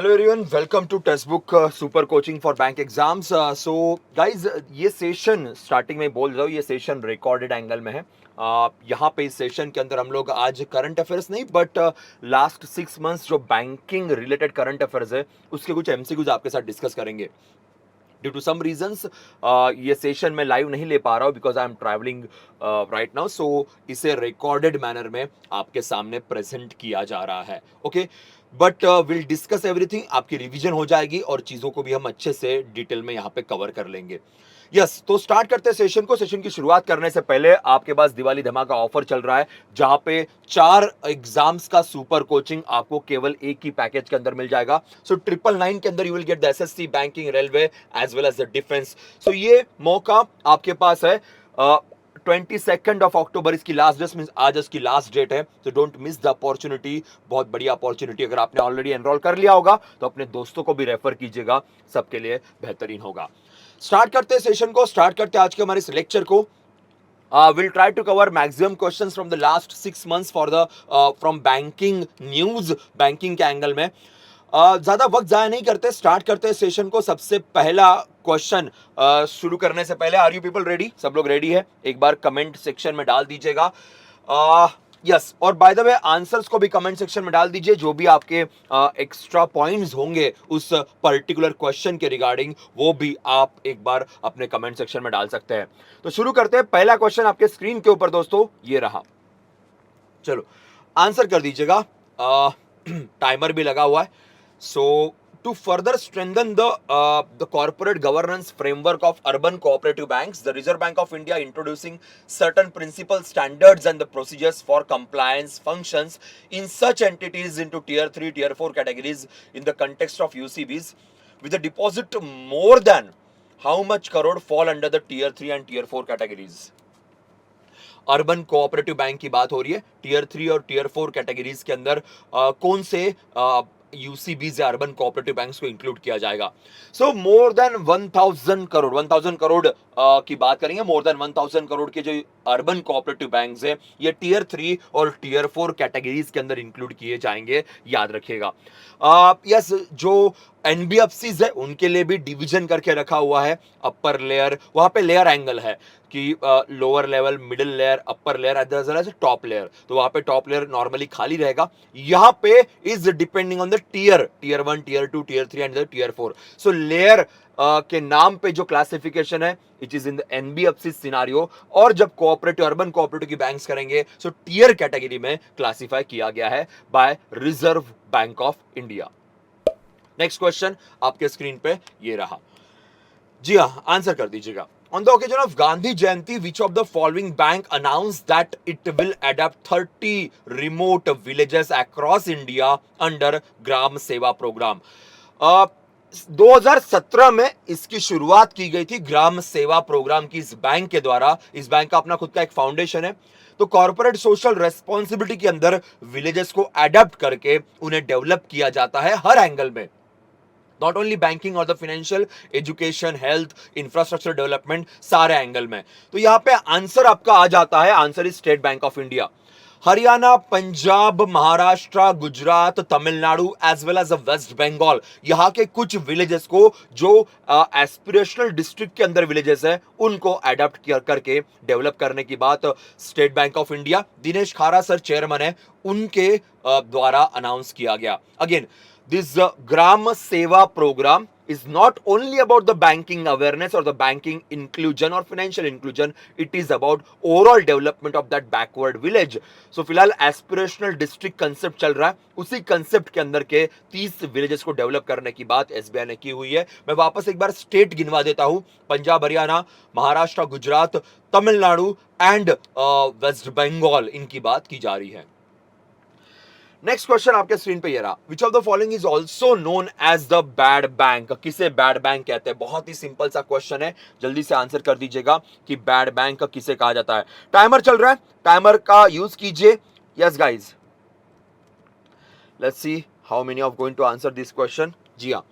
Hello everyone, welcome to textbook super coaching for bank exams. So guys, ये session starting में बोल रहा हूँ, ये सेशन रिकॉर्डेड एंगल में है। यहाँ पे इस सेशन के अंदर हम लोग आज करंट अफेयर्स नहीं बट लास्ट 6 मंथ्स जो बैंकिंग रिलेटेड करंट अफेयर्स है उसके कुछ एमसीक्यूज आपके साथ डिस्कस करेंगे। ड्यू टू सम रीजंस ये सेशन मैं लाइव नहीं ले पा रहा हूँ because I am travelling right now. So इसे रिकॉर्डेड मैनर में आपके सामने प्रेजेंट किया जा रहा है। Okay, but will discuss everything, आपकी रिवीजन हो जाएगी और चीजों को भी हम अच्छे से डिटेल में यहाँ पे कवर कर लेंगे। यस, तो स्टार्ट करते हैं सेशन को। सेशन की शुरुआत करने से पहले आपके पास दिवाली धमाका ऑफर चल रहा है जहां पे 4 एग्जाम्स का सुपर कोचिंग आपको केवल एक ही पैकेज के अंदर मिल जाएगा। सो 999 के अंदर you will get the SSC, banking, railway as well as the defence. So ये मौका आपके पास है। 22 अक्टूबर इसकी लास्ट डेट, मींस आज इसकी लास्ट डेट है। तो डोंट मिस द अपॉर्चुनिटी, बहुत बड़ी अपॉर्चुनिटी। अगर आपने ऑलरेडी एनरोल कर लिया होगा तो अपने दोस्तों को भी रेफर कीजिएगा, सबके लिए बेहतरीन होगा। स्टार्ट करते हैं सेशन को, स्टार्ट करते हैं आज के हमारे इस लेक्चर को। We'll try to cover maximum questions from the last 6 months for the from banking news, banking के एंगल में। ज्यादा वक्त जाया नहीं करते, स्टार्ट करते हैं सेशन को। सबसे पहला क्वेश्चन शुरू करने से पहले, आर यू पीपल रेडी? सब लोग रेडी है? एक बार कमेंट सेक्शन में डाल दीजिएगा यस। और बाय द वे आंसर्स को भी कमेंट सेक्शन में डाल दीजिए, जो भी आपके एक्स्ट्रा पॉइंट्स होंगे उस पर्टिकुलर क्वेश्चन के रिगार्डिंग, वो भी आप एक बार अपने कमेंट सेक्शन में डाल सकते हैं। तो शुरू करते हैं। पहला क्वेश्चन आपके स्क्रीन के ऊपर दोस्तों ये रहा। चलो आंसर कर दीजिएगा, टाइमर भी लगा हुआ है। सो to further strengthen the corporate governance framework of urban cooperative banks, the Reserve Bank of India introducing certain principal standards and the procedures for compliance functions in such entities into tier 3 tier 4 categories in the context of UCBs with a deposit more than how much crore fall under the tier 3 and tier 4 categories? Urban cooperative bank की बात हो रही है। Tier 3 और tier 4 categories के अंदर कौन से यूसीबीज या अर्बन कोऑपरेटिव बैंक्स को इंक्लूड किया जाएगा? सो मोर देन 1000 करोड़ की बात करेंगे। मोर देन 1000 करोड़ के जो अर्बन कोऑपरेटिव बैंक्स हैं ये टीयर 3 और टीयर 4 कैटेगरीज के अंदर इंक्लूड किए जाएंगे, याद रखिएगा। यस, जो एनबीएफसीज है उनके लिए भी डिवीजन करके रखा हुआ है। अपर लेयर, वहां पे लेयर एंगल है कि lower level, middle layer, upper layer as well as top layer. तो वहां पे टॉप लेयर नॉर्मली खाली रहेगा। यहाँ पे is depending on the tier 1, tier 2, tier 3 and tier 4। So layer के नाम पे जो क्लासिफिकेशन है it is in the NBFC scenario, और जब कोऑपरेटिव, अर्बन कोऑपरेटिव की बैंक्स करेंगे सो टीयर कैटेगरी में क्लासिफाई किया गया है by Reserve Bank of India. Next question आपके स्क्रीन पे ये रहा। जी हाँ, आंसर कर दीजिएगा। On the occasion of Gandhi Jayanti, which of the following bank announced that it will adopt 30 remote villages across India under ग्राम सेवा प्रोग्राम? 2017 में इसकी शुरुआत की गई थी ग्राम सेवा प्रोग्राम की इस बैंक के द्वारा। इस बैंक का अपना खुद का एक फाउंडेशन है। तो कॉर्पोरेट सोशल रेस्पॉन्सिबिलिटी के अंदर विलेजेस को एडप्ट करके उन्हें डेवलप किया जाता है हर एंगल में, नॉट ओनली बैंकिंग और the financial, education, health, infrastructure development, सारे एंगल में। तो यहां पे आंसर आपका आ जाता है, answer is State bank of India. Haryana, Punjab, Maharashtra, Gujarat, Tamil Nadu as well as West Bengal, यहां के कुछ विलेजेस को जो एस्पिरेशनल डिस्ट्रिक्ट के अंदर विलेजेस है उनको एडप्ट करके डेवलप करने की बात state bank of India, Dinesh खारा सर चेयरमैन है, उनके द्वारा अनाउंस किया गया। Again, this gram seva program is not only about the banking awareness or the banking inclusion or financial inclusion, it is about overall development of that backward village. So फिलहाल aspirational district concept चल रहा है, उसी concept के अंदर के 30 villages को develop करने की बात एसबीआई ने की हुई है। मैं वापस एक बार स्टेट गिनवा देता हूं, पंजाब, हरियाणा, महाराष्ट्र, गुजरात, तमिलनाडु एंड वेस्ट बंगाल, इनकी बात की जा रही है। नेक्स्ट क्वेश्चन आपके स्क्रीन पे ये रहा। Which of the following is also known as the bad bank? किसे बैड बैंक कहते हैं? बहुत ही सिंपल सा क्वेश्चन है, जल्दी से आंसर कर दीजिएगा कि बैड बैंक किसे कहा जाता है। टाइमर चल रहा है, टाइमर का यूज कीजिए। Yes guys, let's see how many of going to answer this question. जी हाँ,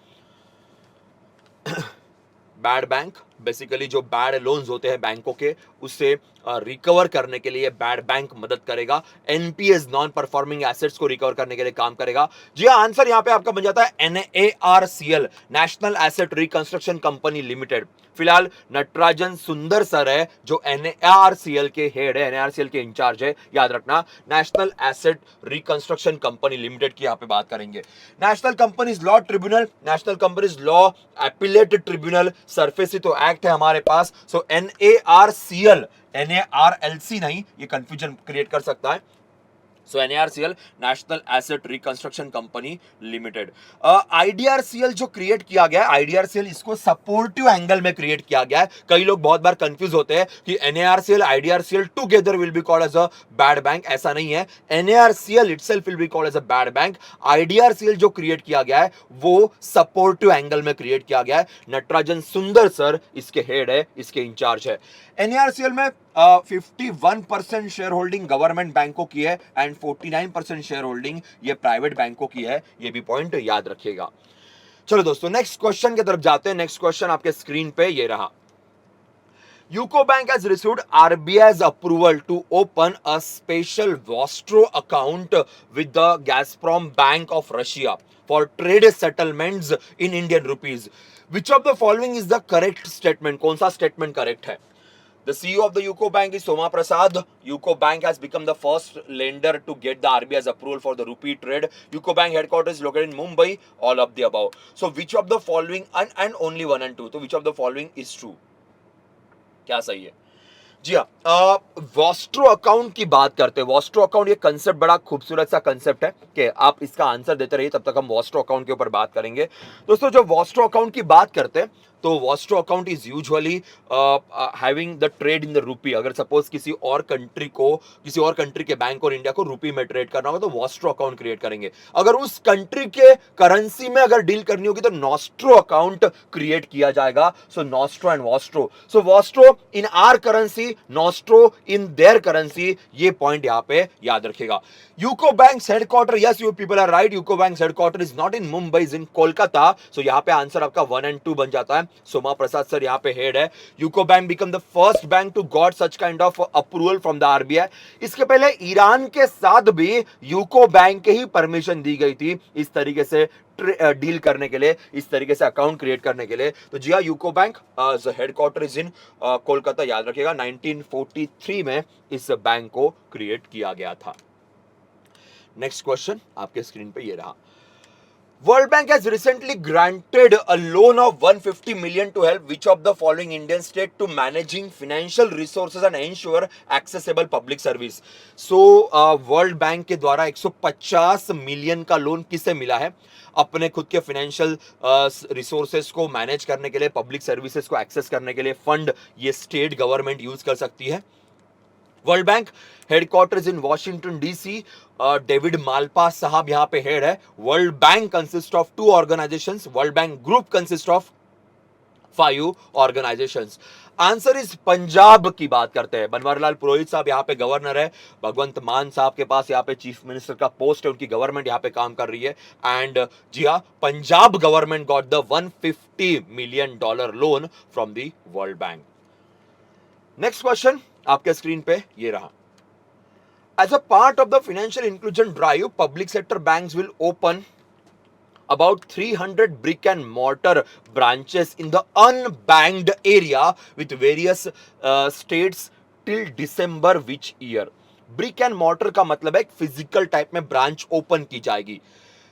बैड बैंक बेसिकली जो बैड लोन्स होते हैं बैंकों के, उससे रिकवर करने के लिए बैड बैंक मदद करेगा। एनपीएस, नॉन परफॉर्मिंग एसेट्स को रिकवर करने के लिए काम करेगा। जी हाँ, आंसर यहां पे आपका बन जाता है NARCL, national asset reconstruction company limited. फिलहाल नटराजन सुंदर सर है जो एनएआरसीएल के हेड है, एनएआरसीएल के इंचार्ज है, याद रखना। National asset reconstruction company limited की यहां पे बात करेंगे। National companies law tribunal, national companies law appellate tribunal, SARFAESI ही तो एक्ट है हमारे पास। सो एनएआरसीएल, एनएआरएलसी नहीं, ये कंफ्यूजन क्रिएट कर सकता है। So NARCL, national asset reconstruction company limited. IDRCL जो क्रिएट किया गया है, आईडीआरसीएल इसको सपोर्टिव एंगल में क्रिएट किया गया है। कई लोग बहुत बार कंफ्यूज होते हैं कि NARCL IDRCL together will be called as a bad bank, ऐसा नहीं है। NARCL itself will be called as a bad bank. IDRCL जो क्रिएट किया गया है वो सपोर्टिव एंगल में क्रिएट किया गया है। नटराजन सुंदर सर इसके हेड है, इसके इंचार्ज है। एनएआरसीएल में 51% शेयर होल्डिंग गवर्नमेंट बैंकों की है एंड 49% शेयर होल्डिंग ये प्राइवेट बैंकों की है। ये भी पॉइंट याद रखिएगा। चलो दोस्तों, नेक्स्ट क्वेश्चन की तरफ जाते हैं। नेक्स्ट क्वेश्चन आपके स्क्रीन पे ये रहा। UCO Bank has received RBI's approval to open a special Vostro account with the Gazprom Bank of Russia for trade settlements in Indian rupees. Which of the following is the correct statement? कौन सा statement correct है? The CEO of the UCO Bank is Soma Prasad. UCO Bank has become the first lender to get the RBI's approval for the rupee trade. UCO Bank headquarters is located in Mumbai. All of the above. So which of the following, and only one and two. So which of the following is true? क्या सही है? जी हाँ, Vostro account की बात करते हैं। Vostro account ये concept बड़ा खूबसूरत सा कंसेप्ट है कि आप इसका आंसर देते रहिए, तब तक हम वॉस्ट्रो अकाउंट के ऊपर बात करेंगे। दोस्तों, जो वॉस्ट्रो अकाउंट की बात करते हैं तो Vostro account is usually having the trade in the rupee. अगर सपोज किसी और कंट्री के बैंक और इंडिया को रूपी में ट्रेड करना होगा तो वॉस्ट्रो अकाउंट क्रिएट करेंगे। अगर उस कंट्री के करेंसी में अगर डील करनी होगी तो नॉस्ट्रो अकाउंट क्रिएट किया जाएगा। So nostro and vostro, so vostro in our currency, nostro in their currency, ये पॉइंट यहां पे याद रखिएगा। UCO bank's headquarter, yes you people are right, UCO bank's headquarter is not in Mumbai, is in Kolkata. So यहां पे answer आपका 1 एंड 2 बन जाता है। सोमा प्रसाद सर यहां पे हेड है। UCO bank become the first bank to got such kind of approval from the RBI. इसके पहले ईरान के साथ भी यूको बैंक के ही परमिशन दी गई थी इस तरीके से डील करने के लिए, इस तरीके से अकाउंट क्रिएट करने के लिए। तो जी हाँ, UCO bank headquarter is in Kolkata, याद रखिएगा। 1943 में इस बैंक को क्रिएट किया गया था। नेक्स्ट क्वेश्चन आपके स्क्रीन पे ये रहा। World Bank has recently granted a loan of 150 million to help which of the following Indian state to managing financial resources and ensure accessible public service. So World Bank के द्वारा 150 million का loan किसे मिला है? अपने खुद के financial resources को मैनेज करने के लिए, पब्लिक सर्विसेज को एक्सेस करने के लिए फंड ये स्टेट गवर्नमेंट यूज कर सकती है। वर्ल्ड बैंक हेडक्वार्टर्स इन वॉशिंगटन डीसी, डेविड मालपा साहब यहां पे हेड है। World bank consist of 2 organisations, world bank group consist of 5 organisations. Answer is Punjab की बात करते हैं। बनवारीलाल पुरोहित साहब यहाँ पे गवर्नर है। भगवंत मान साहब के पास यहाँ पे चीफ मिनिस्टर का पोस्ट है, उनकी गवर्नमेंट यहाँ पे काम कर रही है। एंड जी हाँ, Punjab government got the $150 million loan from the world bank. Next question आपके स्क्रीन पे ये रहा। As a part of the financial inclusion drive, public sector banks will open about 300 brick and mortar branches in the unbanked area with various states till December which year? Brick and mortar का मतलब है physical type में branch open की जाएगी।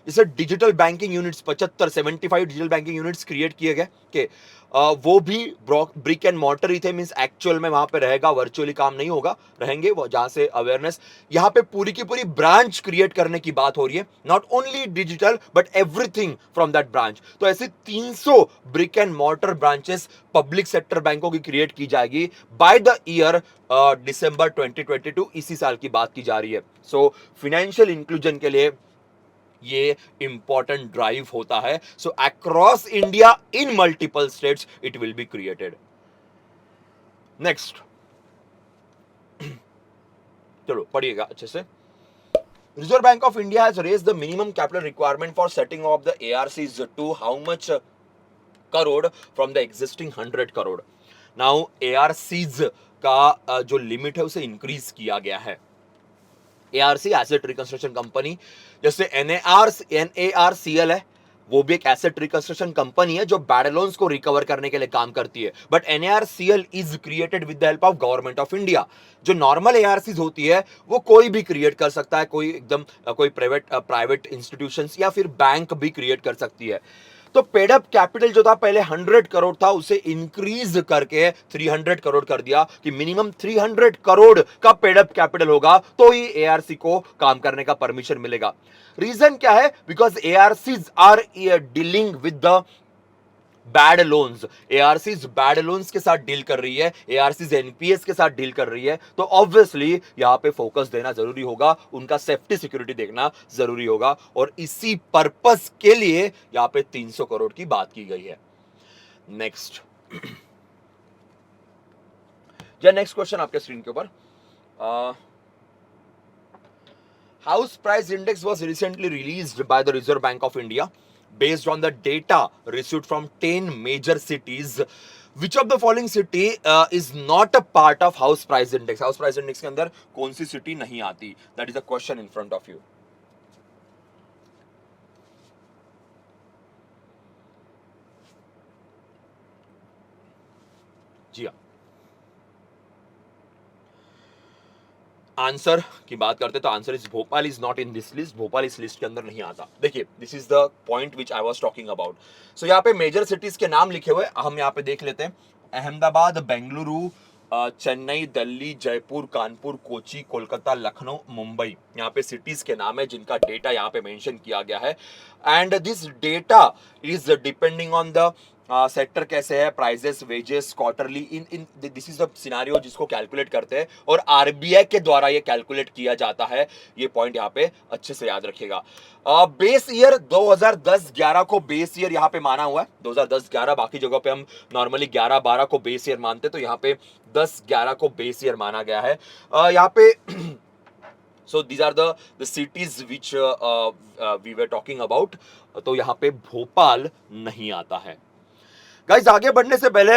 जैसे digital banking units 75 digital banking units create किए गए कि वो भी ब्रिक एंड मॉर्टर ही थे, मींस एक्चुअल में वहां पे रहेगा, वर्चुअली काम नहीं होगा, रहेंगे वो जहां से अवेयरनेस। यहां पे पूरी की पूरी ब्रांच क्रिएट करने की बात हो रही है, not only digital but everything from that branch. तो ऐसे 300 brick and mortar branches public sector बैंकों की क्रिएट की जाएगी बाय द ईयर दिसंबर 2022, इसी साल की बात की जा रही है। सो फाइनेंशियल इंक्लूजन के लिए ये इंपॉर्टेंट ड्राइव होता है। So across India in multiple states it will be created. Next, चलो पढ़िएगा अच्छे से। Reserve Bank of India has raised the minimum capital requirement for setting of the ARCs to how much crore from the existing 100 crore. Now ARCs का जो limit है उसे increase किया गया है. ARC एसेट रिकंस्ट्रक्शन कंपनी, जैसे NARCL है, वो भी एक एसेट रिकंस्ट्रक्शन कंपनी है जो बैड लोन्स को रिकवर करने के लिए काम करती है. But NARCL is created with the help of government of India. जो नॉर्मल ARCs होती है वो कोई भी क्रिएट कर सकता है, कोई एकदम कोई प्राइवेट इंस्टीट्यूशंस या फिर बैंक भी क्रिएट कर सकती है. तो पेड अप कैपिटल जो था पहले 100 करोड़ था, उसे इंक्रीज करके 300 करोड़ कर दिया कि मिनिमम 300 करोड़ का पेड अप कैपिटल होगा तो ही एआरसी को काम करने का परमिशन मिलेगा. रीजन क्या है? Because ARCs are dealing with the bad loans. ARCs bad loans के साथ डील कर रही है, एआरसीज एनपीएस के साथ डील कर रही है, तो ऑब्वियसली यहां पे फोकस देना जरूरी होगा, उनका सेफ्टी सिक्योरिटी देखना जरूरी होगा, और इसी पर्पस के लिए यहां पे 300 करोड़ की बात की गई है. नेक्स्ट नेक्स्ट क्वेश्चन आपके स्क्रीन के ऊपर. House price index was recently released by the Reserve Bank of India based on the data received from 10 major cities. Which of the following city is not a part of house price index? House price index के अंदर कौन सी city नहीं आती? That is a question in front of you. जी हाँ, answer की बात करते तो answer is Bhopal is not in this list. Bhopal इस लिस्ट के अंदर नहीं आता. देखिए, this is the point which I was talking about. So यहाँ पे मेजर सिटीज के नाम लिखे हुए हम यहाँ पे देख लेते हैं. अहमदाबाद, बेंगलुरु, चेन्नई, दिल्ली, जयपुर, कानपुर, कोची, कोलकाता, लखनऊ, मुंबई. यहाँ पे सिटीज के नाम है जिनका डेटा यहाँ पे मेंशन किया गया है. And this data is depending on the sector कैसे है, prices, wages, quarterly, in this is the scenario जिसको कैलकुलेट करते हैं और आरबीआई के द्वारा ये कैलकुलेट किया जाता है. ये पॉइंट यहाँ पे अच्छे से याद रखिएगा. बेस ईयर 2010-11 को बेस ईयर यहाँ पे माना हुआ है. 2010-11, बाकी जगहों पे हम नॉर्मली 11-12 को बेस ईयर मानते, तो यहाँ पे 10-11 को बेस ईयर माना गया है. यहाँ पे so these are the cities which we were talking about. तो यहाँ पे भोपाल नहीं आता है. गाइस, आगे बढ़ने से पहले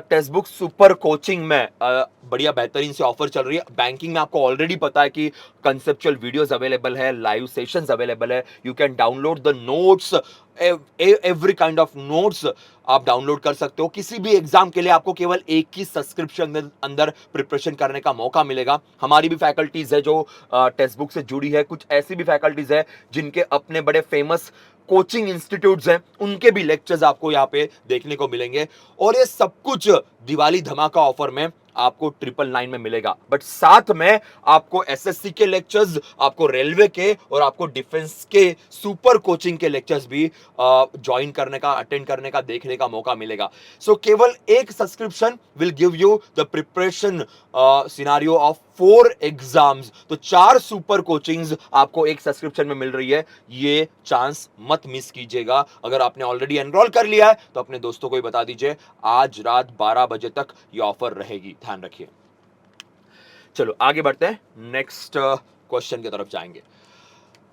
टेक्स्ट बुक सुपर कोचिंग में बढ़िया बेहतरीन से ऑफर चल रही है. बैंकिंग में आपको ऑलरेडी पता है कि कंसेप्चुअल वीडियोस अवेलेबल है, लाइव सेशंस अवेलेबल है. You can download the notes, every kind of notes आप डाउनलोड कर सकते हो. किसी भी एग्जाम के लिए आपको केवल एक ही सब्सक्रिप्शन अंदर प्रिपरेशन करने का मौका मिलेगा. हमारी भी फैकल्टीज है जो टेक्स्ट बुक से जुड़ी है. कुछ ऐसी भी फैकल्टीज है जिनके अपने बड़े फेमस कोचिंग इंस्टीट्यूट्स हैं, उनके भी लेक्चर्स आपको यहाँ पे देखने को मिलेंगे. और ये सब कुछ दिवाली धमाका ऑफर में आपको 999 में मिलेगा. बट साथ में आपको एसएससी के लेक्चर्स, आपको रेलवे के और आपको डिफेंस के सुपर कोचिंग के लेक्चर्स भी ज्वाइन करने का, अटेंड करने का, देखने का मौका मिलेगा. सो केवल एक subscription will give you the preparation scenario of 4 exams. तो 4 सुपर कोचिंग्स आपको एक सब्सक्रिप्शन में मिल रही है. ये चांस मत मिस कीजिएगा. अगर आपने ऑलरेडी एनरोल कर लिया है तो अपने दोस्तों को भी बता दीजिए. आज रात 12 बजे तक ये ऑफर रहेगी, ध्यान रखिए. चलो आगे बढ़ते हैं, नेक्स्ट क्वेश्चन की तरफ जाएंगे.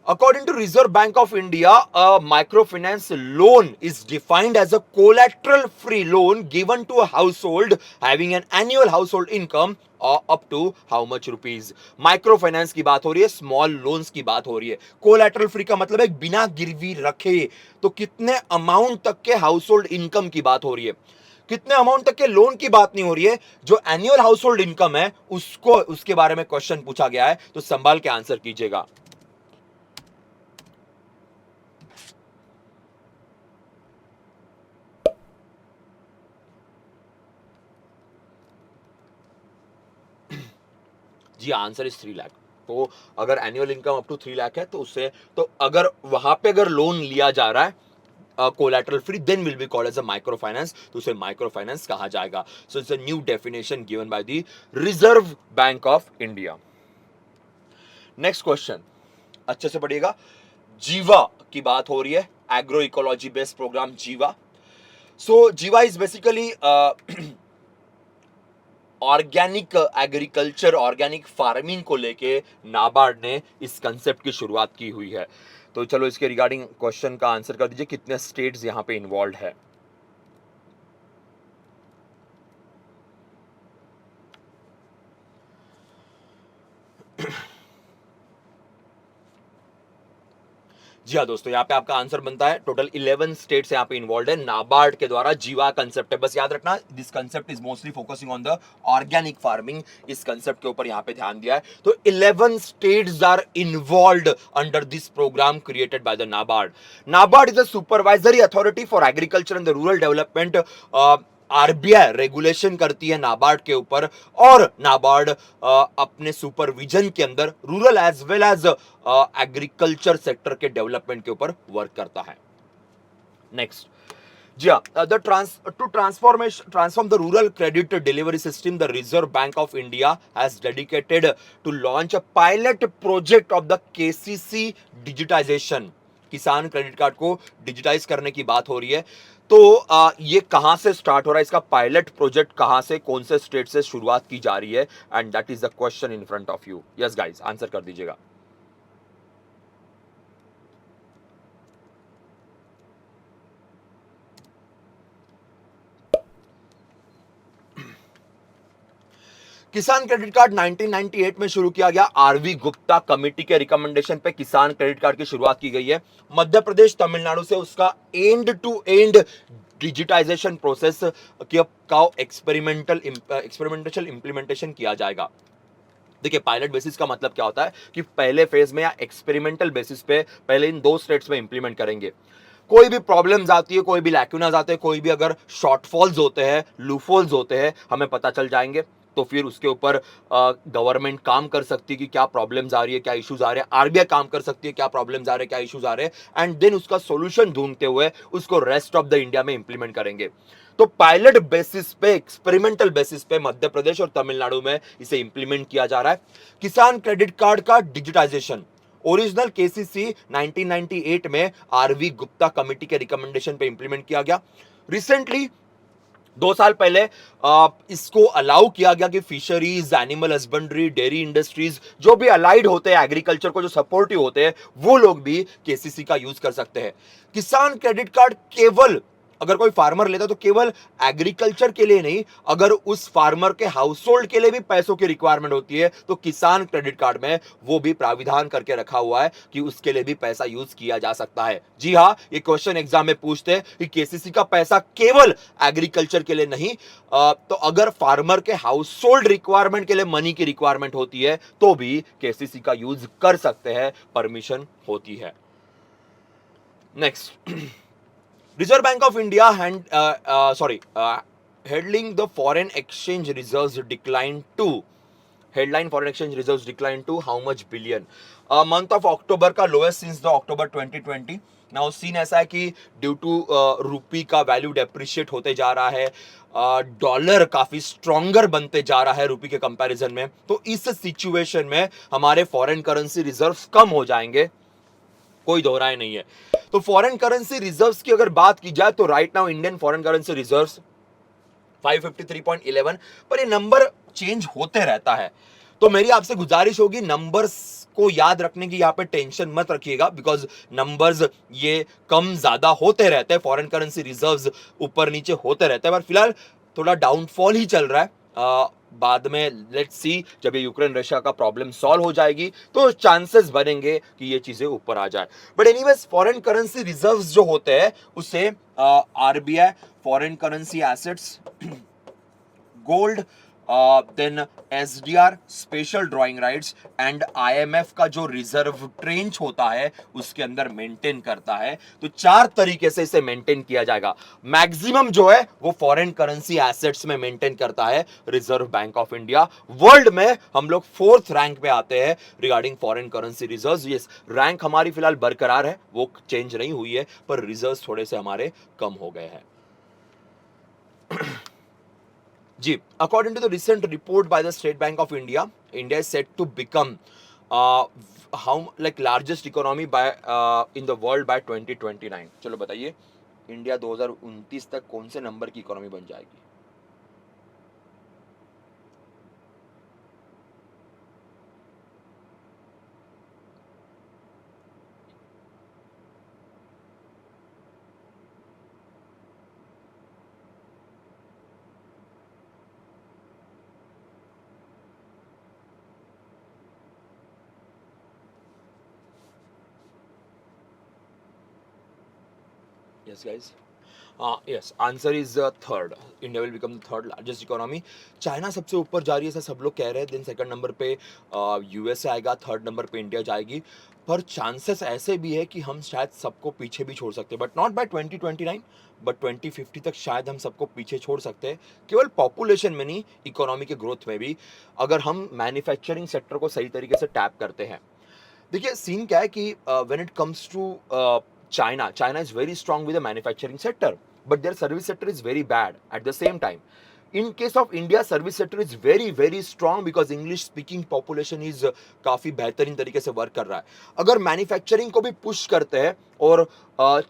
According to Reserve Bank of India, a microfinance loan is defined as a collateral-free loan given to a household having an annual household income up to how much rupees. Microfinance की बात हो रही है, small loans की बात हो रही है. Collateral-free का मतलब है बिना गिरवी रखे. तो कितने अमाउंट तक के हाउसहोल्ड इनकम की बात हो रही है, कितने अमाउंट तक के लोन की बात नहीं हो रही है. जो एनुअल हाउसहोल्ड इनकम है उसको, उसके बारे में क्वेश्चन पूछा गया है, तो संभाल के आंसर कीजिएगा. जी, आंसर इज 3 लाख. तो अगर annual income up to 3 lakh है तो उससे, तो अगर वहां पे अगर लोन लिया जा रहा है collateral free, then will be called as a micro finance, तो उसे माइक्रो फाइनेंस कहा जाएगा. So it's a new definition given by the Reserve Bank of India. Next question अच्छे से पढ़िएगा. जीवा की बात हो रही है, एग्रो इकोलॉजी बेस्ड प्रोग्राम जीवा. सो जीवा is basically organic agriculture, organic farming को लेके नाबार्ड ने इस कंसेप्ट की शुरुआत की हुई है. तो चलो इसके रिगार्डिंग क्वेश्चन का आंसर कर दीजिए. कितने स्टेट्स यहां पे इन्वॉल्व है? जी हाँ दोस्तों, यहाँ पे आपका आंसर बनता है टोटल 11 स्टेट्स यहाँ पे इन्वॉल्व है नाबार्ड के द्वारा। जीवा कंसेप्ट है, बस याद रखना this concept is mostly focusing on the organic farming. इस कंसेप्ट के ऊपर यहाँ पे ध्यान दिया है। तो 11 states are involved under this program created by the NABARD. NABARD is a supervisory authority for agriculture and the rural development. RBI regulation करती है नाबार्ड के ऊपर, और नाबार्ड अपने सुपरविजन के अंदर rural as well as agriculture sector के डेवलपमेंट के ऊपर वर्क करता है। नेक्स्ट, जी हाँ, the transform the rural credit delivery system, the Reserve Bank of India has dedicated to launch a pilot project of the KCC digitization. Kisan credit card को digitize करने की बात हो रही है। तो ये कहां से स्टार्ट हो रहा है, इसका पायलट प्रोजेक्ट कहां से, कौन से स्टेट से शुरुआत की जा रही है, and that is the question in front of you. Yes guys, answer कर दीजिएगा। किसान क्रेडिट कार्ड 1998 में शुरू किया गया। आरवी गुप्ता कमेटी के रिकमेंडेशन पे किसान क्रेडिट कार्ड की शुरुआत की गई है। मध्य प्रदेश तमिलनाडु से उसका end to end digitization process का एक्सपेरिमेंटल इंप्लीमेंटेशन किया जाएगा। देखिए, पायलट बेसिस का मतलब क्या होता है कि पहले फेज में या एक्सपेरिमेंटल बेसिस पे पहले इन 2 स्टेट्स में इंप्लीमेंट करेंगे। कोई भी प्रॉब्लम्स आती है, कोई भी लैक्यूनास आते हैं, कोई भी अगर शॉर्टफॉल्स होते हैं, लूफॉल्स होते हैं, हमें पता चल जाएंगे। तो फिर उसके ऊपर गवर्नमेंट काम कर सकती है कि क्या प्रॉब्लम्स आ रही है, क्या इश्यूज आ रहे हैं। आरबीआई काम कर सकती है क्या प्रॉब्लम्स आ रहे हैं, क्या इश्यूज आ रहे हैं, एंड देन उसका सॉल्यूशन ढूंढते हुए उसको रेस्ट ऑफ द इंडिया में इंप्लीमेंट करेंगे। तो पायलट बेसिस पे, एक्सपेरिमेंटल बेसिस पे मध्य प्रदेश और तमिलनाडु में इसे इंप्लीमेंट किया जा रहा है। किसान क्रेडिट कार्ड का डिजिटाइजेशन ओरिजिनल केसीसी 1998 में आरवी गुप्ता कमेटी के रिकमेंडेशन पे इंप्लीमेंट किया गया। रिसेंटली 2 साल पहले इसको अलाउ किया गया कि fisheries, animal husbandry, dairy industries, जो भी अलाइड होते हैं एग्रीकल्चर को, जो सपोर्टिव होते हैं, वो लोग भी केसीसी का यूज कर सकते हैं। किसान क्रेडिट कार्ड केवल अगर कोई फार्मर लेता है तो केवल एग्रीकल्चर के लिए नहीं, अगर उस फार्मर के हाउस होल्ड के लिए भी पैसों की रिक्वायरमेंट होती है तो किसान क्रेडिट कार्ड में वो भी प्राविधान करके रखा हुआ है कि उसके लिए भी पैसा यूज किया जा सकता है। जी हाँ, ये क्वेश्चन एग्जाम में पूछते हैं कि केसीसी का पैसा केवल एग्रीकल्चर के लिए नहीं, तो अगर फार्मर के हाउस होल्ड रिक्वायरमेंट के लिए मनी की रिक्वायरमेंट होती है तो भी केसीसी का यूज कर सकते हैं, परमिशन होती है। Next, Reserve Bank of India handling the foreign exchange reserves declined to headline foreign exchange reserves declined to how much billion? Month of October का lowest since the October 2020. Now scene ऐसा है कि due to रूपी का value depreciate होते जा रहा है, डॉलर काफी स्ट्रॉन्गर बनते जा रहा है रूपी के कंपैरिजन में। तो इस सिचुएशन में हमारे फॉरेन करेंसी रिजर्व्स कम हो जाएंगे, कोई दोहराए नहीं है। तो फॉरेन करेंसी रिजर्व्स की अगर बात की जाए तो right now Indian foreign currency reserves 553.11, पर ये नंबर चेंज होते रहता है। तो मेरी आपसे गुजारिश होगी, नंबर्स को याद रखने की यहां पे टेंशन मत रखिएगा, बिकॉज नंबर्स ये कम ज्यादा होते रहते हैं, फॉरेन करेंसी रिजर्व्स ऊपर नीचे होते रहते हैं, पर फिलहाल थोड़ा डाउनफॉल ही चल रहा है। बाद में लेट्स सी, जब ये यूक्रेन रशिया का प्रॉब्लम सॉल्व हो जाएगी तो चांसेस बनेंगे कि ये चीजें ऊपर आ जाए। But anyways, foreign currency reserves जो होते हैं उसे RBI foreign currency assets, gold, then SDR special drawing rights and IMF का जो रिजर्व ट्रेंच होता है उसके अंदर मेंटेन करता है। तो 4 तरीके से इसे मेंटेन किया जाएगा। मैक्सिमम जो है वो फॉरेन करेंसी एसेट्स में मेंटेन करता है reserve Bank of India. World में हम लोग 4th रैंक पे आते हैं regarding foreign currency reserves. Yes, rank हमारी फिलहाल बरकरार है, वो चेंज नहीं हुई है, पर रिजर्व्स थोड़े से हमारे कम हो गए हैं। जी, according to the recent report by the State Bank of India, India is set to become uh, how like largest economy by in the world by 2029। चलो बताइए, इंडिया 2029 तक कौन से नंबर की इकोनॉमी बन जाएगी? Yes, guys. Yes, answer is third. India will become the third largest economy. China सबसे ऊपर जा रही है, ऐसा सब लोग कह रहे हैं. देन सेकंड नंबर पे यूएसए आएगा, थर्ड नंबर पे इंडिया जाएगी. पर चांसेस ऐसे भी है कि हम शायद सबको पीछे भी छोड़ सकते हैं, बट नॉट बाय 2029, बट 2050 तक शायद हम सबको पीछे छोड़ सकते हैं. केवल पॉपुलेशन में नहीं, इकोनॉमी के ग्रोथ में भी, अगर हम मैन्युफैक्चरिंग सेक्टर को सही तरीके से टैप करते हैं. देखिए सीन क्या है कि when it comes to China is very strong with the manufacturing sector, but their service sector is very bad at the same time. In case of India, service sector is very very strong because English speaking population is काफी बेहतरीन तरीके से work कर रहा है. अगर manufacturing को भी पुश करते हैं और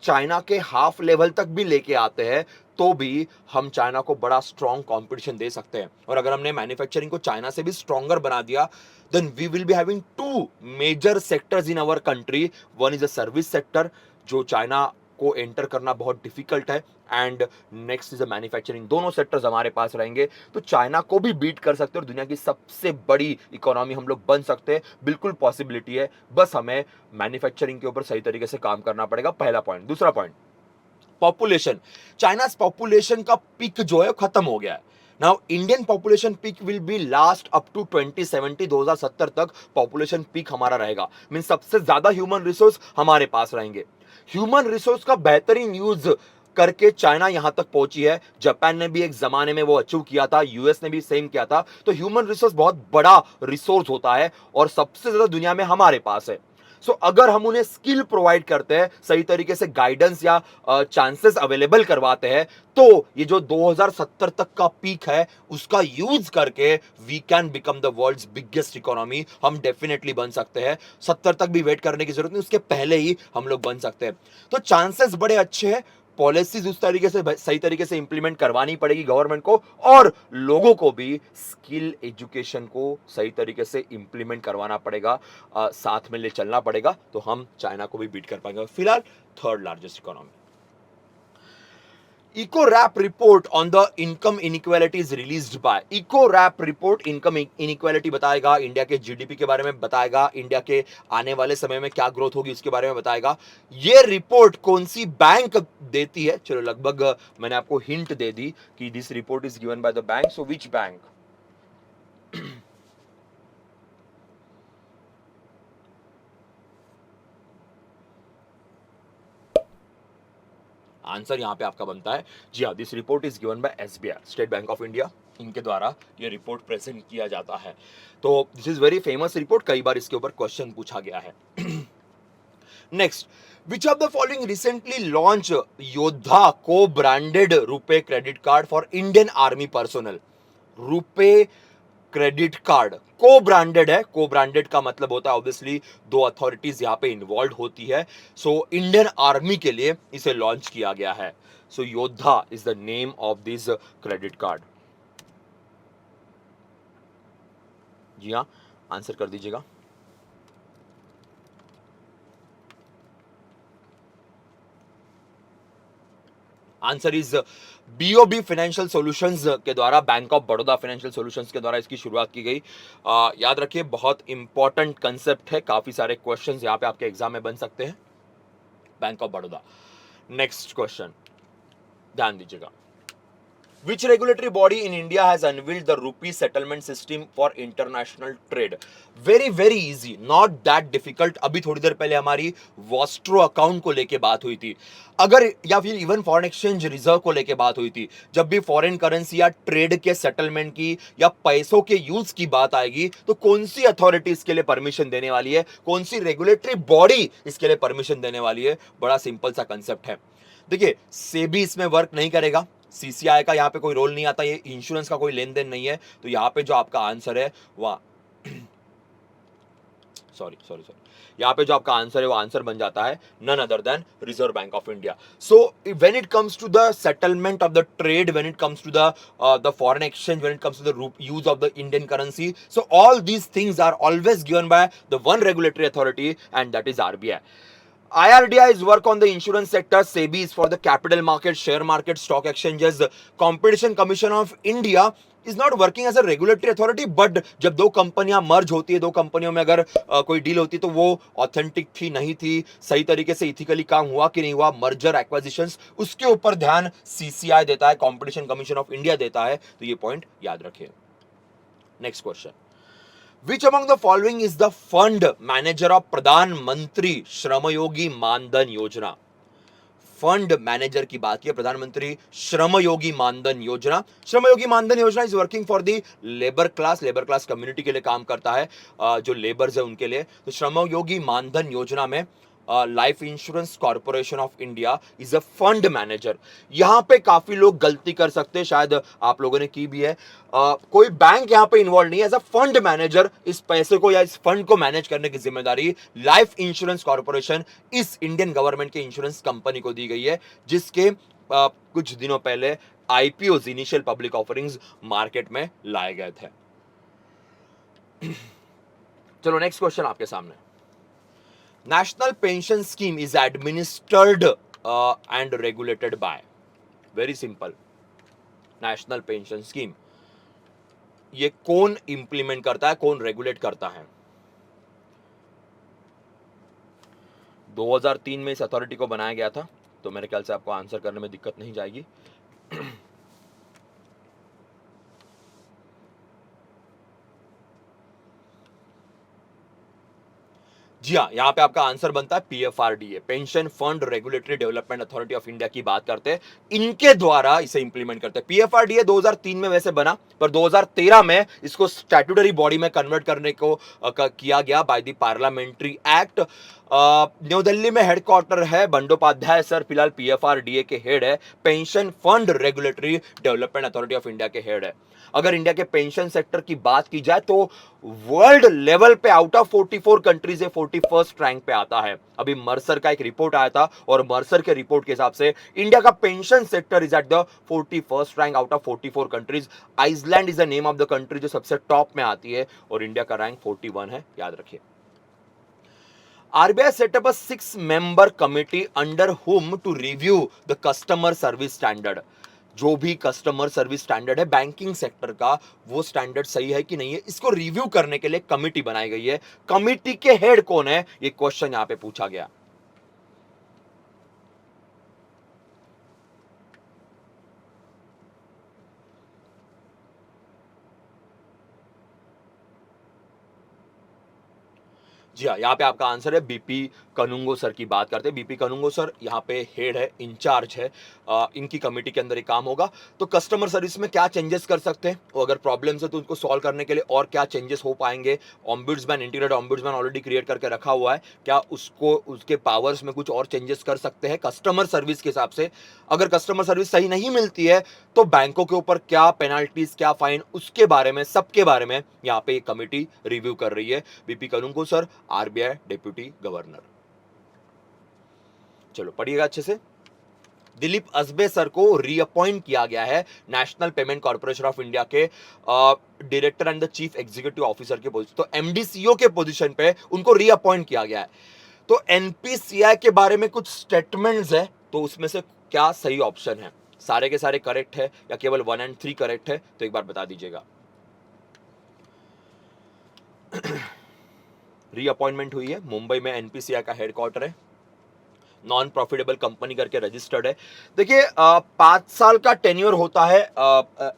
चाइना के हाफ लेवल तक भी लेके आते हैं, तो भी हम चाइना को बड़ा स्ट्रॉन्ग कंपटीशन दे सकते हैं. और अगर हमने मैन्युफैक्चरिंग को चाइना से भी स्ट्रॉन्गर बना दिया, then we will be having two major sectors in our country. One is the service sector, जो चाइना को एंटर करना बहुत डिफिकल्ट है, and next is the manufacturing. दोनों सेक्टर्स हमारे पास रहेंगे तो चाइना को भी बीट कर सकते हैं और दुनिया की सबसे बड़ी इकोनॉमी हम लोग बन सकते हैं. बिल्कुल पॉसिबिलिटी है, बस हमें मैन्युफैक्चरिंग के ऊपर सही तरीके से काम करना पड़ेगा. पहला पॉइंट. दूसरा पॉइंट, पॉपुलेशन. चाइना पॉपुलेशन का पीक जो है खत्म हो गया है. Now Indian population peak will be last up to 2070, 2070 तक पॉपुलेशन पीक हमारा रहेगा. मीन सबसे ज्यादा ह्यूमन रिसोर्स हमारे पास रहेंगे. ह्यूमन रिसोर्स का बेहतरीन यूज करके चाइना यहां तक पहुंची है. जापान ने भी एक जमाने में वो अचीव किया था, यूएस ने भी सेम किया था. तो ह्यूमन रिसोर्स बहुत बड़ा रिसोर्स होता है और सबसे ज्यादा दुनिया में हमारे पास है. सो अगर हम उन्हें स्किल प्रोवाइड करते हैं, सही तरीके से गाइडेंस या चांसेस अवेलेबल करवाते हैं, तो ये जो 2070 तक का पीक है उसका यूज करके we can become the world's biggest economy. हम डेफिनेटली बन सकते हैं. 70 तक भी वेट करने की जरूरत नहीं, उसके पहले ही हम लोग बन सकते हैं. तो चांसेस बड़े अच्छे हैं. पॉलिसीज उस तरीके से सही तरीके से इंप्लीमेंट करवानी पड़ेगी गवर्नमेंट को, और लोगों को भी स्किल एजुकेशन को सही तरीके से इंप्लीमेंट करवाना पड़ेगा, साथ में ले चलना पड़ेगा, तो हम चाइना को भी बीट कर पाएंगे. फिलहाल third largest economy. EcoRap report on the income inequality is released by. EcoRap report income inequality बताएगा, इंडिया के जीडीपी के बारे में बताएगा, इंडिया के आने वाले समय में क्या ग्रोथ होगी उसके बारे में बताएगा. ये रिपोर्ट कौन सी बैंक देती है? चलो लगभग मैंने आपको हिंट दे दी कि this report is given by the bank. So which bank? Answer यहां पे आपका बनता है, जी हाँ, this report is given by SBI, state bank of India. इनके द्वारा ये रिपोर्ट प्रेजेंट किया जाता है. तो this is very famous report, कई बार इसके ऊपर क्वेश्चन पूछा गया है. Next, which of the following recently launch योद्धा को branded RuPay credit card for Indian army personnel? RuPay credit card को ब्रांडेड है. को ब्रांडेड का मतलब होता है ऑब्वियसली दो अथॉरिटीज यहां पे इन्वॉल्व होती है. सो इंडियन आर्मी के लिए इसे लॉन्च किया गया है. So Yoddha is the name of this credit card. जी हाँ, आंसर कर दीजिएगा. Answer is BOB financial solutions के द्वारा, Bank of Baroda financial solutions के द्वारा इसकी शुरुआत की गई. याद रखिए, बहुत इंपॉर्टेंट कंसेप्ट है, काफी सारे क्वेश्चंस यहां पे आपके एग्जाम में बन सकते हैं. Bank of Baroda. Next question, ध्यान दीजिएगा. Which regulatory body in India has unveiled the rupee settlement system for international trade? Very very easy, not that difficult. अभी थोड़ी देर पहले हमारी वॉस्ट्रो अकाउंट को लेके बात हुई थी, अगर या फिर इवन फॉरेन एक्सचेंज रिजर्व को लेके बात हुई थी. जब भी फॉरेन करेंसी या ट्रेड के सेटलमेंट की या पैसों के यूज की बात आएगी, तो कौन सी अथॉरिटी इसके लिए परमिशन देने वाली है, कौन सी रेगुलेटरी बॉडी इसके लिए परमिशन देने वाली है? बड़ा सिंपल सा कंसेप्ट है. देखिए, सेबी इसमें वर्क नहीं करेगा, सीसीआई का यहाँ पे कोई रोल नहीं आता, ये इंश्योरेंस का कोई लेन देन नहीं है. तो यहाँ पे जो आपका आंसर है वह सॉरी, यहाँ पे जो आपका आंसर है वो आंसर बन जाता है none other than Reserve Bank of India. So when it comes to the settlement of the trade, when it comes to the foreign exchange, when it comes to the use of the Indian currency, so all these things are always given by the one regulatory authority, and that is RBI. IRDAI's work on the insurance sector, SEBI is for the capital market, share market, stock exchanges, Competition Commission of India is not working as a regulatory authority, but जब दो कंपनियां मर्ज होती है, दो कंपनियों में अगर कोई डील होती है तो वो ऑथेंटिक थी नहीं थी, सही तरीके से इथिकली काम हुआ कि नहीं हुआ, मर्जर एक्विजिशंस, उसके ऊपर ध्यान सीसीआई देता है, कॉम्पिटिशन कमीशन ऑफ इंडिया देता है। तो ये पॉइंट याद रखिए। Next question, which among the following is the fund manager of प्रधानमंत्री श्रमयोगी मानधन योजना? फंड मैनेजर की बात की है, प्रधानमंत्री श्रमयोगी मानधन योजना। श्रमयोगी मानधन योजना is working for the labour class community के लिए काम करता है, जो लेबर्स है उनके लिए। तो श्रमयोगी मानधन योजना में life insurance corporation of India is a fund manager. यहां पे काफी लोग गलती कर सकते हैं, शायद आप लोगों ने की भी है। कोई बैंक यहां पे इन्वॉल्व नहीं है, एज अ फंड मैनेजर इस पैसे को या इस फंड को मैनेज करने की जिम्मेदारी लाइफ इंश्योरेंस कॉर्पोरेशन, इस इंडियन गवर्नमेंट के इंश्योरेंस कंपनी को दी गई है, जिसके कुछ दिनों पहले IPO initial public offerings market में लाए गए थे। चलो नेक्स्ट क्वेश्चन आपके सामने। National pension scheme is administered and regulated by, very simple, national pension scheme. ये कौन इंप्लीमेंट करता है, कौन रेगुलेट करता है? 2003 में इस अथॉरिटी को बनाया गया था, तो मेरे ख्याल से आपको आंसर करने में दिक्कत नहीं जाएगी। जी हाँ, यहां पे आपका आंसर बनता है PFRDA, pension fund regulatory development authority of India की बात करते हैं, इनके द्वारा इसे इंप्लीमेंट करते हैं। पीएफआरडीए 2003 में वैसे बना, पर 2013 में इसको स्टैट्यूटरी बॉडी में कन्वर्ट करने को किया गया by the parliamentary act. New Delhi में हेडक्वार्टर है, बंडोपाध्याय सर फिलहाल पीएफआरडीए के हेड है, pension fund regulatory development authority of India के हेड है। अगर इंडिया के पेंशन सेक्टर की बात की जाए तो वर्ल्ड लेवल पे आउट ऑफ 44 कंट्रीज से 41st रैंक पे आता है। अभी मर्सर का एक रिपोर्ट आया था, और मर्सर के रिपोर्ट के हिसाब से इंडिया का pension sector is at the 41st rank out of 44 countries. Iceland is the name of the country जो सबसे टॉप में आती है, और इंडिया का रैंक 41 है, याद रखिए। RBI set up a 6-member committee under whom to review the customer service standard। जो भी कस्टमर सर्विस स्टैंडर्ड है बैंकिंग सेक्टर का, वो स्टैंडर्ड सही है कि नहीं है, इसको रिव्यू करने के लिए कमिटी बनाई गई है। कमिटी के हेड कौन है, ये क्वेश्चन यहां पे पूछा गया। जी हाँ, यहाँ पे आपका आंसर है बीपी कनुंगो सर की बात करते हैं। बीपी कनुंगो सर यहाँ पे हेड है, इंचार्ज है, इनकी कमेटी के अंदर एक काम होगा। तो कस्टमर सर्विस में क्या चेंजेस कर सकते हैं, और अगर प्रॉब्लम्स है तो उनको सॉल्व करने के लिए और क्या चेंजेस हो पाएंगे। Ombudsman, integrated ombudsman already create करके रखा हुआ है, क्या उसको उसके पावर्स में कुछ और चेंजेस कर सकते हैं कस्टमर सर्विस के हिसाब से। अगर कस्टमर सर्विस सही नहीं मिलती है तो बैंकों के ऊपर क्या पेनाल्टीज, क्या फाइन, उसके बारे में, सबके बारे में यहाँ पे एक कमेटी रिव्यू कर रही है। BP Kanungo sir, RBI deputy governor. चलो पढ़िएगा अच्छे से। दिलीप असबे सर को रीअपॉइंट किया गया है National Payment Corporation of India के director and the chief executive officer के पोजीशन, तो एमडीसीओ के पोजीशन पे उनको रीअपॉइंट किया गया है। तो एनपीसीआई के बारे में कुछ स्टेटमेंट्स है, तो उसमें से क्या सही ऑप्शन है? सारे के सारे करेक्ट है या केवल 1 और 3 करेक्ट है, तो एक बार बता दीजिएगा। रीअपॉइंटमेंट हुई है, मुंबई में एनपीसीआई का हेडक्वार्टर है, नॉन प्रॉफिटेबल कंपनी करके रजिस्टर्ड है। देखिए 5 साल का टेन्योर होता है,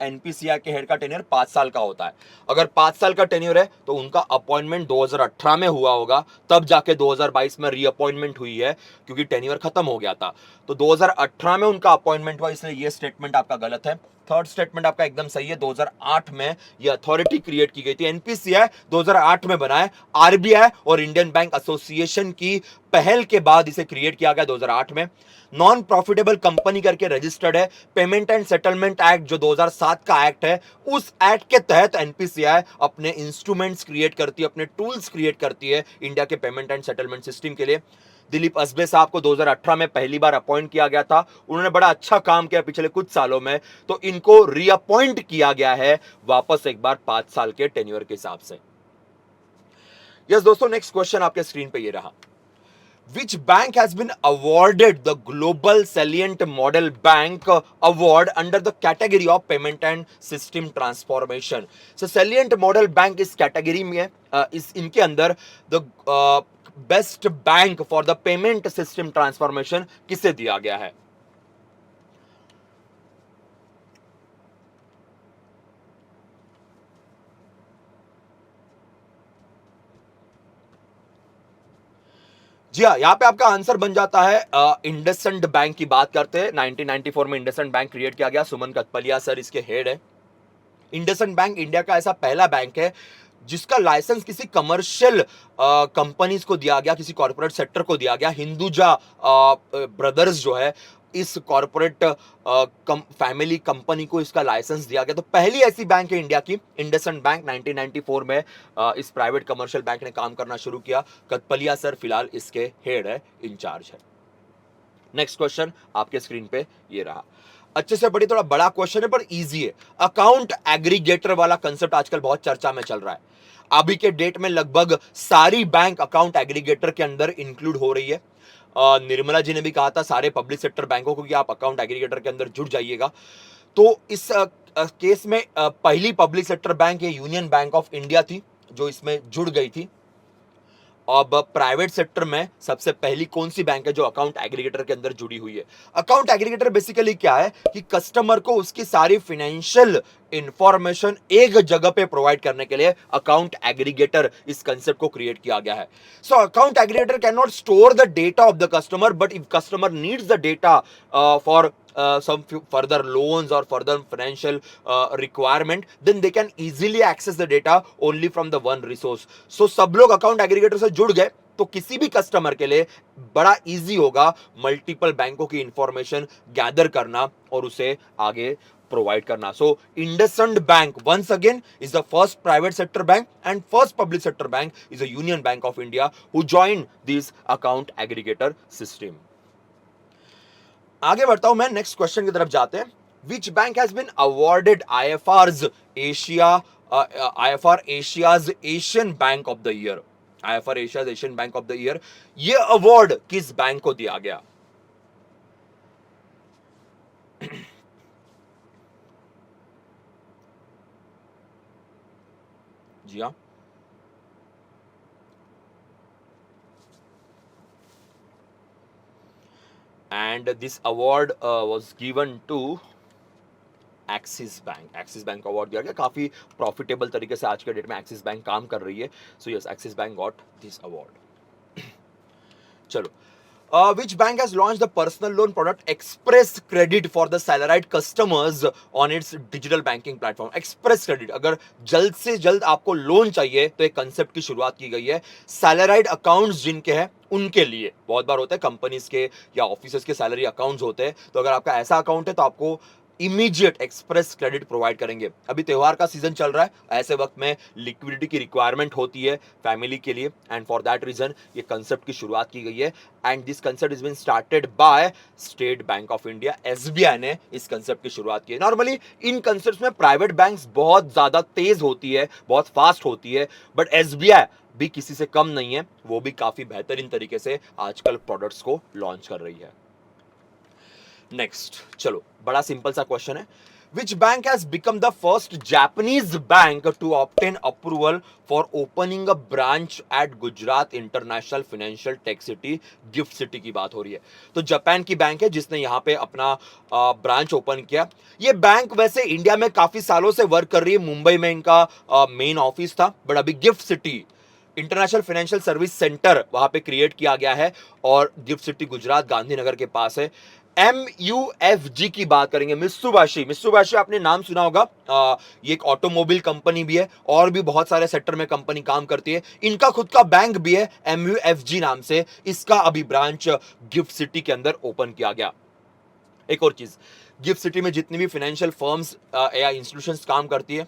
एनपीसीआई के हेड का टेन्योर 5 साल का होता है। अगर 5 साल का टेन्योर है तो उनका अपॉइंटमेंट 2018 में हुआ होगा, तब जाके 2022 में रीअपॉइंटमेंट हुई है, क्योंकि टेन्योर खत्म हो गया था। तो 2018 में उनका अपॉइंटमेंट हुआ, इसलिए ये स्टेटमेंट आपका गलत है। थर्ड स्टेटमेंट आपका एकदम सही है, 2008 में ये अथॉरिटी क्रिएट की गई थी। एनपीसीआई 2008 में बना है, आरबीआई और इंडियन बैंक एसोसिएशन की पहल के बाद इसे क्रिएट किया गया 2008 में। नॉन प्रॉफिटेबल कंपनी करके रजिस्टर्ड है। पेमेंट एंड सेटलमेंट एक्ट जो 2007 का एक्ट है, उस एक्ट के तहत एनपीसीआई अपने इंस्ट्रूमेंट्स क्रिएट करती है, अपने टूल्स क्रिएट करती है इंडिया के पेमेंट एंड सेटलमेंट सिस्टम के लिए। दिलीप असबे साहब को 2018 में पहली बार अपॉइंट किया गया था, उन्होंने बड़ा अच्छा काम किया पिछले कुछ सालों में, तो इनको रीअपॉइंट किया गया है वापस एक बार 5 साल के टेन्योर के हिसाब से। यस दोस्तों, नेक्स्ट क्वेश्चन आपके स्क्रीन पे ये रहा। Which bank has been awarded the Global Salient Model Bank Award under the category of Payment and System Transformation? So Salient Model Bank इस कैटेगरी में इस इनके अंदर the best bank for the payment system transformation किसे दिया गया है? जी हाँ, यहाँ पे आपका आंसर बन जाता है इंडसइंड बैंक की बात करते हैं। 1994 में इंडसइंड बैंक क्रिएट किया गया। सुमन कथपलिया सर इसके हेड है। इंडसइंड बैंक इंडिया का ऐसा पहला बैंक है जिसका लाइसेंस किसी कमर्शियल कंपनीज को दिया गया, किसी कॉर्पोरेट सेक्टर को दिया गया। हिंदुजा ब्रदर्स जो है इस कॉर्पोरेट फैमिली कंपनी को इसका लाइसेंस दिया गया। तो पहली ऐसी बैंक है इंडिया की, इंडसइंड बैंक। 1994 में इस प्राइवेट कमर्शियल बैंक ने काम करना शुरू किया। कथपलिया सर फिलहाल इसके हेड है, इंचार्ज है। नेक्स्ट क्वेश्चन आपके स्क्रीन पे ये रहा। अच्छे से पढ़िए, थोड़ा बड़ा क्वेश्चन है पर इजी है। अकाउंट एग्रीगेटर वाला कंसेप्ट आजकल बहुत चर्चा में चल रहा है। अभी के डेट में लगभग सारी बैंक अकाउंट एग्रीगेटर के अंदर इंक्लूड हो रही है। निर्मला जी ने भी कहा था सारे पब्लिक सेक्टर बैंकों को कि आप अकाउंट एग्रीगेटर के अंदर जुड़ जाइएगा। तो इस केस में पहली पब्लिक सेक्टर बैंक ये यूनियन बैंक ऑफ इंडिया थी जो इसमें जुड़ गई थी। अब प्राइवेट सेक्टर में सबसे पहली कौन सी बैंक है जो अकाउंट एग्रीगेटर के अंदर जुड़ी हुई है? अकाउंट एग्रीगेटर बेसिकली क्या है कि कस्टमर को उसकी सारी फाइनेंशियल इंफॉर्मेशन एक जगह पे प्रोवाइड करने के लिए अकाउंट एग्रीगेटर इस कंसेप्ट को क्रिएट किया गया है। So account aggregator can not store the data of the customer, but if customer needs the data for some further loans or further financial requirement, then they can easily access the data only from the one resource. So सब लोग account aggregator से जुड़ गए तो किसी भी customer के लिए बड़ा इजी होगा मल्टीपल बैंकों की इंफॉर्मेशन गैदर करना और उसे आगे प्रोवाइड करना। So IndusInd bank once again is the first private sector bank and first public sector bank is a Union Bank of India who joined this account aggregator system. आगे बढ़ता हूं मैं, नेक्स्ट क्वेश्चन की तरफ जाते हैं। Which bank has been awarded IFR Asia's Asian bank of the year? IFR Asia's Asian bank of the year, ये award किस बैंक को दिया गया? जी हाँ, and this award was given to axis bank. Axis bank award दिया गया। काफी प्रॉफिटेबल तरीके से आज के डेट में एक्सिस बैंक काम कर रही है। So yes, axis bank got this award. चलो, which bank has launched the personal loan product Express Credit for the salaried customers on its digital banking platform? Express Credit, अगर जल्द से जल्द आपको लोन चाहिए तो एक कंसेप्ट की शुरुआत की गई है सैलराइड अकाउंट्स जिनके हैं उनके लिए। बहुत बार होता है कंपनीज के या ऑफिसर्स के सैलरी अकाउंट्स होते हैं, तो अगर आपका ऐसा अकाउंट है तो आपको इमीडिएट एक्सप्रेस क्रेडिट प्रोवाइड करेंगे। अभी त्योहार का सीजन चल रहा है, ऐसे वक्त में लिक्विडिटी की रिक्वायरमेंट होती है फैमिली के लिए, एंड फॉर दैट रीजन ये कंसेप्ट की शुरुआत की गई है। And this concept is been started by state bank of India, SBI ने इस कंसेप्ट की शुरुआत की है। नॉर्मली इन कंसेप्ट्स में प्राइवेट बैंक्स बहुत ज्यादा तेज होती है, बहुत फास्ट होती है, बट SBI भी किसी से कम नहीं है, वो भी काफी बेहतरीन तरीके से आजकल प्रोडक्ट्स को लॉन्च कर रही है। नेक्स्ट, चलो बड़ा सिंपल सा क्वेश्चन है। Which bank has become the first Japanese bank to obtain approval for opening a branch at Gujarat International Financial Tech City, gift city की बात हो रही है। तो जापान की बैंक है जिसने यहाँ पे अपना ब्रांच ओपन किया। ये बैंक वैसे इंडिया में काफी सालों से वर्क कर रही है, मुंबई में इनका मेन ऑफिस था, बट अभी gift city international financial service centre वहां पे क्रिएट किया गया है और गिफ्ट सिटी गुजरात गांधीनगर के पास है। MUFG की बात करेंगे, मित्सुबिशी। मित्सुबिशी आपने नाम सुना होगा, ये एक ऑटोमोबाइल कंपनी भी है और भी बहुत सारे सेक्टर में कंपनी काम करती है। इनका खुद का बैंक भी है MUFG नाम से, इसका अभी ब्रांच गिफ्ट सिटी के अंदर ओपन किया गया। एक और चीज, गिफ्ट सिटी में जितनी भी फाइनेंशियल फर्म्स या इंस्टीट्यूशंस काम करती है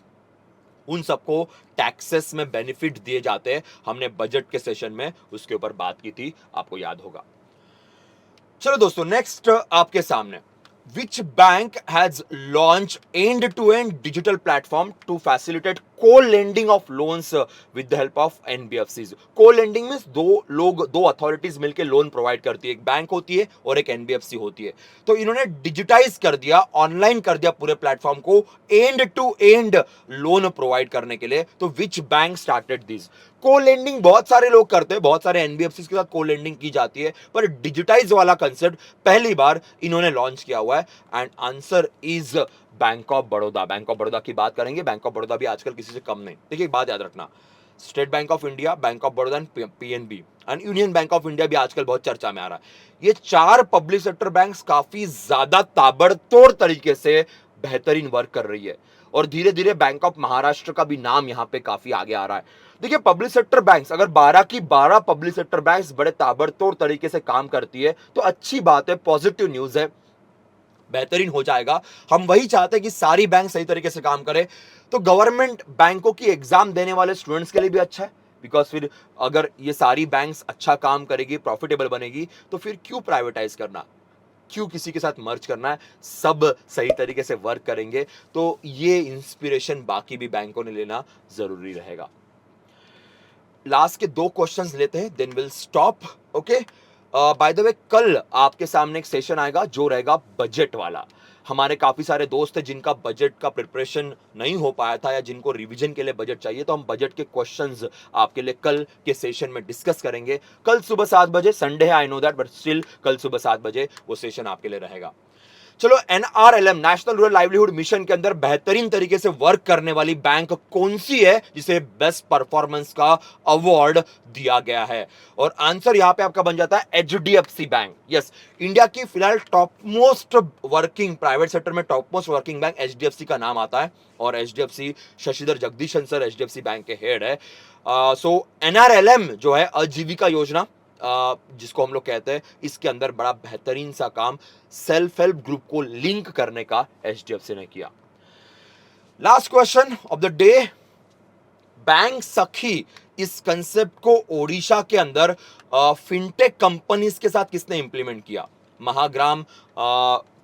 उन सबको टैक्सेस में बेनिफिट दिए जाते हैं। हमने बजट के सेशन में उसके ऊपर बात की थी, आपको याद होगा। चलो दोस्तों, नेक्स्ट आपके सामने, Which bank has launched end-to-end digital platform to facilitate co-lending of loans with the help of NBFCs? Co-lending means दो अथॉरिटीज मिलकर लोन प्रोवाइड करती है, एक बैंक होती है और एक एनबीएफसी होती है। तो इन्होंने डिजिटाइज कर दिया, ऑनलाइन कर दिया पूरे प्लेटफॉर्म को end to end loan provide करने के लिए। तो विच बैंक स्टार्टेड दिस? को लेंडिंग बहुत सारे लोग करते हैं, बहुत सारे एनबीएफसी के साथ को लेंडिंग की जाती है, पर डिजिटाइज वाला कंसेप्ट पहली बार इन्होंने लॉन्च किया हुआ है। And answer is bank of Baroda. Bank of Baroda की बात करेंगे, बैंक ऑफ बड़ौदा भी आजकल किसी से कम नहीं। देखिए एक बात याद रखना, state bank of India, bank of Baroda and PNB and union bank of India भी आजकल बहुत चर्चा में आ रहा है। ये चार पब्लिक सेक्टर बैंक्स काफी ज्यादा ताबड़तोड़ तरीके से बेहतरीन वर्क कर रही है और धीरे धीरे बैंक ऑफ महाराष्ट्र का भी नाम यहां पे काफी आगे आ रहा है। देखिए पब्लिक सेक्टर बैंक्स, अगर 12 की 12 पब्लिक सेक्टर बैंक्स बड़े ताबड़तोड़ तरीके से काम करती है तो अच्छी बात है, पॉजिटिव न्यूज है, बेहतरीन हो जाएगा। हम वही चाहते हैं कि सारी बैंक सही तरीके से काम करे। तो गवर्नमेंट बैंकों की एग्जाम देने वाले स्टूडेंट्स के लिए भी अच्छा है, बिकॉज फिर अगर ये सारी बैंक्स अच्छा काम करेगी, प्रॉफिटेबल बनेगी, तो फिर क्यों प्राइवेटाइज करना, क्यों किसी के साथ मर्ज करना है, सब सही तरीके से वर्क करेंगे। तो ये इंस्पिरेशन बाकी भी बैंकों ने लेना जरूरी रहेगा। लास्ट के दो क्वेश्चंस लेते हैं, then will stop. Okay, by the way कल आपके सामने एक सेशन आएगा जो रहेगा बजट वाला। हमारे काफी सारे दोस्त हैं जिनका बजट का प्रिपरेशन नहीं हो पाया था या जिनको रिवीजन के लिए बजट चाहिए, तो हम बजट के क्वेश्चंस आपके लिए कल के सेशन में डिस्कस करेंगे। कल सुबह 7 बजे, संडे है I know that, but still कल सुबह 7 बजे वो सेशन आपके लिए रहेगा। चलो, NRLM national rural livelihood mission के अंदर बेहतरीन तरीके से वर्क करने वाली बैंक कौन सी है जिसे बेस्ट परफॉर्मेंस का अवार्ड दिया गया है? और आंसर यहां पे आपका बन जाता है एचडीएफसी बैंक। यस, इंडिया की फिलहाल top most working, private sector में top most working bank HDFC का नाम आता है और HDFC, Shashidhar Jagdishan sir HDFC bank के हेड है। सो एनआरएलएम जो है आजीविका योजना, जिसको हम लोग कहते हैं, इसके अंदर बड़ा बेहतरीन सा काम सेल्फ हेल्प ग्रुप को लिंक करने का एचडीएफसी ने किया। Last question of the day, bank सखी इस कंसेप्ट को ओडिशा के अंदर फिनटेक कंपनीज के साथ किसने इंप्लीमेंट किया? महाग्राम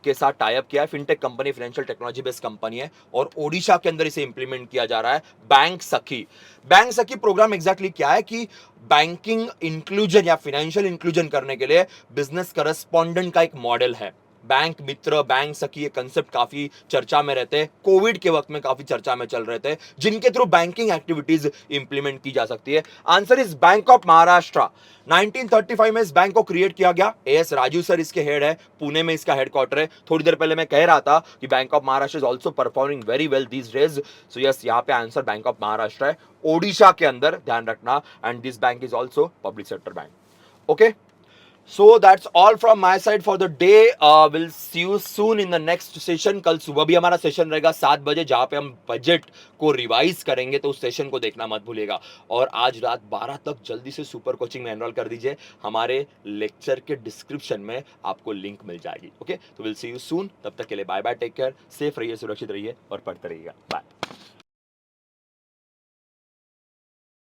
के साथ टाइप किया है, fintech company, financial technology based company है और ओडिशा के अंदर इसे इंप्लीमेंट किया जा रहा है बैंक सखी। बैंक सखी प्रोग्राम एग्जैक्टली क्या है कि बैंकिंग इंक्लूजन या फाइनेंशियल इंक्लूजन करने के लिए बिजनेस करस्पॉन्डेंट का एक मॉडल है। बैंक मित्र, बैंक सखी, ये कंसेप्ट काफी चर्चा में रहते हैं, कोविड के वक्त में काफी चर्चा में चल रहे थे, जिनके थ्रू बैंकिंग एक्टिविटीज इंप्लीमेंट की जा सकती है। Answer is bank of Maharashtra. 1935 में इस बैंक को क्रिएट किया गया। एएस राजू सर इसके हेड है, पुणे में इसका हेडक्वार्टर है। थोड़ी देर पहले मैं कह रहा था कि bank of Maharashtra is also performing very well these days. So yes, यहाँ पे आंसर बैंक ऑफ महाराष्ट्र है, ओडिशा के अंदर, ध्यान रखना। And this bank is also public sector bank. Okay, so that's all from my side for the day. We'll see you soon in the next session. कल सुबह भी हमारा सेशन रहेगा 7 बजे, जहां पे हम बजट को रिवाइज करेंगे, तो उस सेशन को देखना मत भूलिएगा। और आज रात 12 तक जल्दी से सुपर कोचिंग में एनरोल कर दीजिए, हमारे लेक्चर के डिस्क्रिप्शन में आपको लिंक मिल जाएगी। ओके, तो विल सी यू सून, तब तक के लिए bye bye, take care, safe रहिए, सुरक्षित रहिए और पढ़ते रहिएगा। बाय।